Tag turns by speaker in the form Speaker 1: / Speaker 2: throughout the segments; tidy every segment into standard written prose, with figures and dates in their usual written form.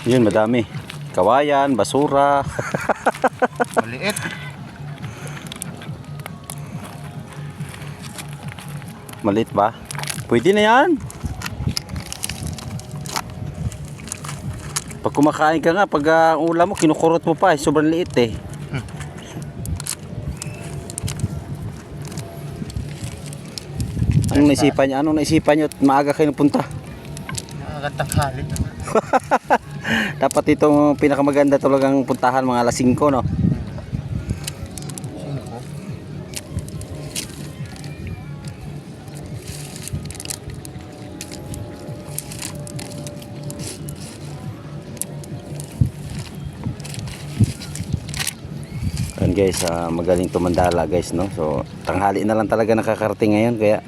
Speaker 1: Yun, madami. Kawayan, basura.
Speaker 2: Maliit.
Speaker 1: Maliit ba? Pwede na yan. Pag kumakain ka nga, pag ulam mo, kinukurot mo pa. Sobrang liit eh. Anong naisipan niyo? Anong naisipan niyo at maaga kayo napunta?
Speaker 2: Nakakatanghali.
Speaker 1: Dapat itong pinakamaganda talagang puntahan mga alas 5, no?
Speaker 2: Sino ko?
Speaker 1: Ayan guys, magaling tumandala guys, no? So tanghali na lang talaga nakakarating ngayon, kaya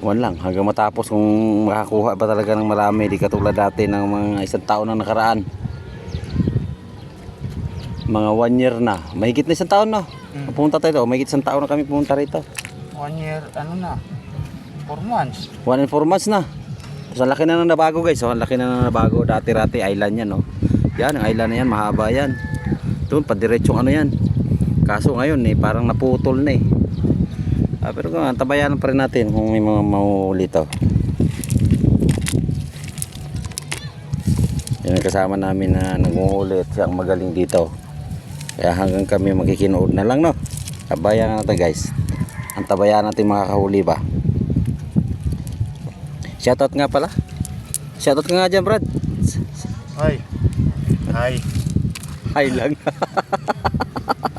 Speaker 1: lang hanggang matapos kung makakuha pa talaga ng marami, di katulad dati ng mga isang taon na nakaraan. Mga 1 year na, mahigit na isang taon, no? Pumunta tayo, mahigit isang taon na kami pumunta rito.
Speaker 2: 1 year, ano na? 4 months.
Speaker 1: 1 and 4 months na. So ang laki na nabago guys, so ang laki na nabago. Dati-rati island yan, no? Yan, ang island na yan, mahaba yan. Doon, padiretsong ano yan. Kaso ngayon eh, parang naputol na eh. Pero tabayan pa rin natin kung may mga mauuli to. Yan ang kasama namin na nag-uulit, siyang magaling dito. Kaya hanggang kami makikinood na lang, no? Tabayan natin guys. Ang tabayan natin makakahuli ba. Shoutout nga pala. Shoutout ka nga dyan, Brad.
Speaker 2: Ay. Ay.
Speaker 1: Hi lang.